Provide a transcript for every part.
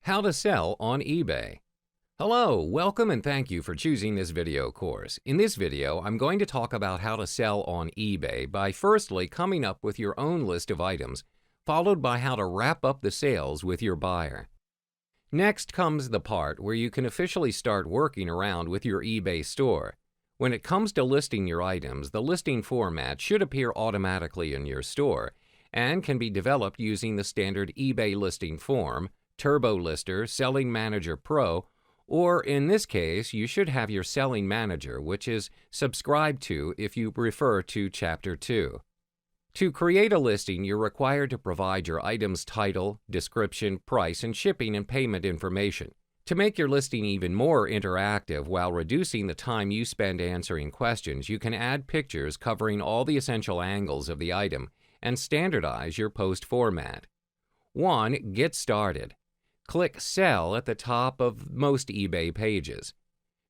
How to sell on eBay. Hello, welcome and thank you for choosing this video course. In this video, I'm going to talk about how to sell on eBay by firstly coming up with your own list of items, followed by how to wrap up the sales with your buyer. Next comes the part where you can officially start working around with your eBay store. When it comes to listing your items, the listing format should appear automatically in your store and can be developed using the standard eBay listing form, Turbo Lister, Selling Manager Pro, or in this case, you should have your Selling Manager, which is subscribed to if you refer to Chapter 2. To create a listing, you're required to provide your item's title, description, price, and shipping and payment information. To make your listing even more interactive while reducing the time you spend answering questions, you can add pictures covering all the essential angles of the item and standardize your post format. 1. Get started. Click Sell at the top of most eBay pages.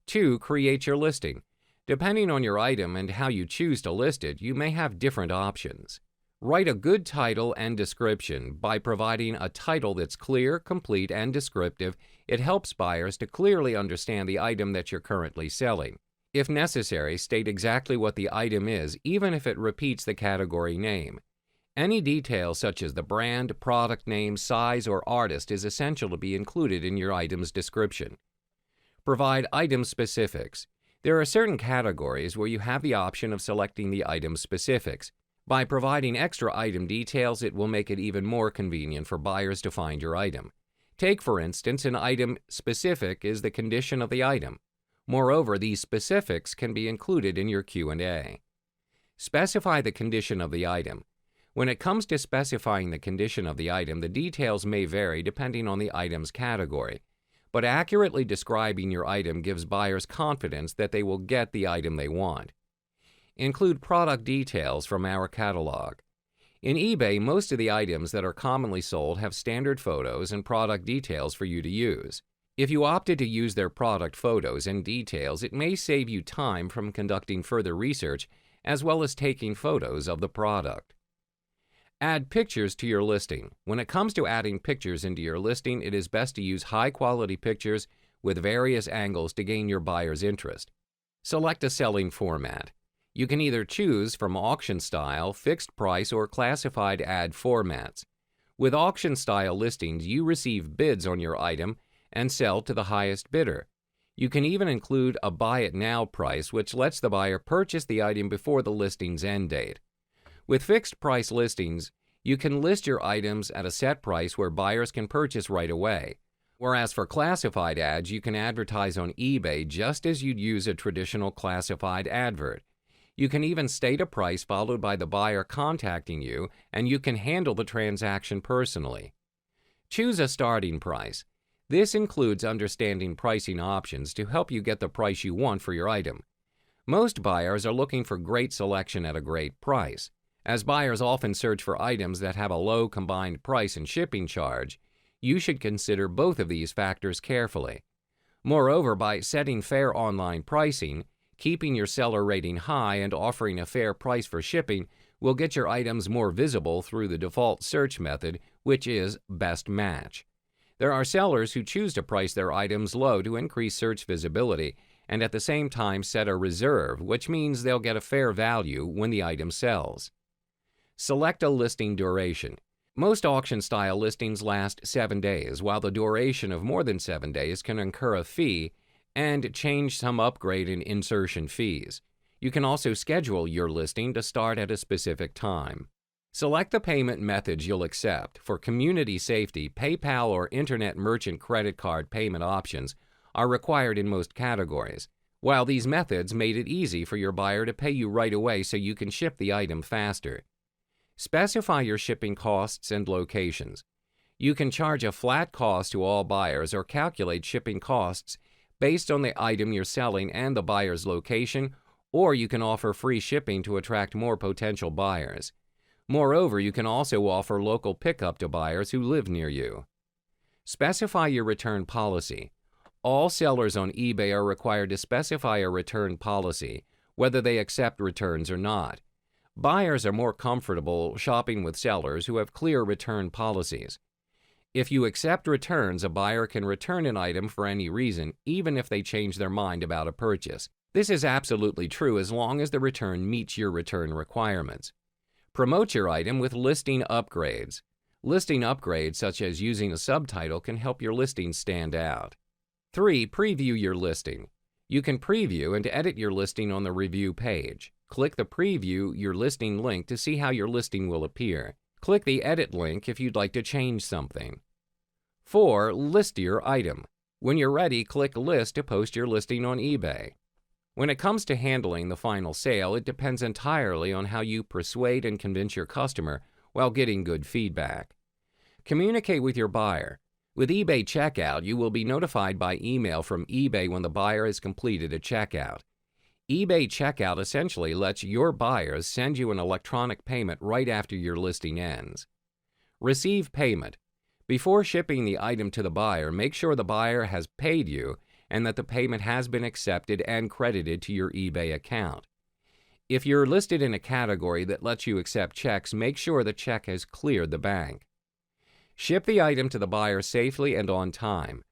2. Create your listing. Depending on your item and how you choose to list it, you may have different options. Write a good title and description. By providing a title that's clear, complete, and descriptive, it helps buyers to clearly understand the item that you're currently selling. If necessary, state exactly what the item is, even if it repeats the category name. Any detail such as the brand, product name, size, or artist is essential to be included in your item's description. Provide item specifics. There are certain categories where you have the option of selecting the item specifics. By providing extra item details, it will make it even more convenient for buyers to find your item. Take, for instance, an item specific is the condition of the item. Moreover, these specifics can be included in your Q&A. Specify the condition of the item. When it comes to specifying the condition of the item, the details may vary depending on the item's category, but accurately describing your item gives buyers confidence that they will get the item they want. Include product details from our catalog. In eBay, most of the items that are commonly sold have standard photos and product details for you to use. If you opted to use their product photos and details, it may save you time from conducting further research as well as taking photos of the product. Add pictures to your listing. When it comes to adding pictures into your listing, it is best to use high-quality pictures with various angles to gain your buyer's interest. Select a selling format. You can either choose from auction style, fixed price, or classified ad formats. With auction style listings, you receive bids on your item and sell to the highest bidder. You can even include a buy it now price, which lets the buyer purchase the item before the listing's end date. With fixed price listings, you can list your items at a set price where buyers can purchase right away. Whereas for classified ads, you can advertise on eBay just as you'd use a traditional classified advert. You can even state a price followed by the buyer contacting you, and you can handle the transaction personally. Choose a starting price. This includes understanding pricing options to help you get the price you want for your item. Most buyers are looking for great selection at a great price. As buyers often search for items that have a low combined price and shipping charge, you should consider both of these factors carefully. Moreover, by setting fair online pricing, keeping your seller rating high, and offering a fair price for shipping will get your items more visible through the default search method, which is Best Match. There are sellers who choose to price their items low to increase search visibility and at the same time set a reserve, which means they'll get a fair value when the item sells. Select a listing duration. Most auction-style listings last 7 days, while the duration of more than 7 days can incur a fee and change some upgrade and insertion fees. You can also schedule your listing to start at a specific time. Select the payment methods you'll accept. For community safety, PayPal or Internet Merchant credit card payment options are required in most categories, while these methods made it easy for your buyer to pay you right away so you can ship the item faster. Specify your shipping costs and locations. You can charge a flat cost to all buyers or calculate shipping costs based on the item you're selling and the buyer's location, or you can offer free shipping to attract more potential buyers. Moreover, you can also offer local pickup to buyers who live near you. Specify your return policy. All sellers on eBay are required to specify a return policy, whether they accept returns or not. Buyers are more comfortable shopping with sellers who have clear return policies. If you accept returns, a buyer can return an item for any reason, even if they change their mind about a purchase. This is absolutely true as long as the return meets your return requirements. Promote your item with listing upgrades. Listing upgrades such as using a subtitle can help your listing stand out. 3. Preview your listing. You can preview and edit your listing on the review page. Click the Preview Your Listing link to see how your listing will appear. Click the Edit link if you'd like to change something. 4. List your item. When you're ready, click List to post your listing on eBay. When it comes to handling the final sale, it depends entirely on how you persuade and convince your customer while getting good feedback. Communicate with your buyer. With eBay Checkout, you will be notified by email from eBay when the buyer has completed a checkout. eBay Checkout essentially lets your buyers send you an electronic payment right after your listing ends. Receive payment. Before shipping the item to the buyer, make sure the buyer has paid you and that the payment has been accepted and credited to your eBay account. If you're listed in a category that lets you accept checks, make sure the check has cleared the bank. Ship the item to the buyer safely and on time.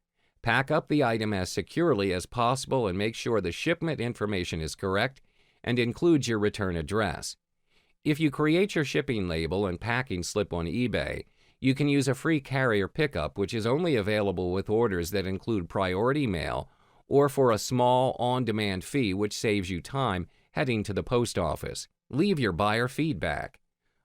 Pack up the item as securely as possible and make sure the shipment information is correct and includes your return address. If you create your shipping label and packing slip on eBay, you can use a free carrier pickup, which is only available with orders that include priority mail or for a small on-demand fee, which saves you time heading to the post office. Leave your buyer feedback.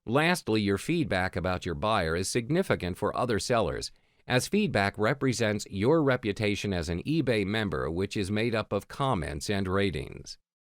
Lastly, your feedback about your buyer is significant for other sellers, as feedback represents your reputation as an eBay member, which is made up of comments and ratings.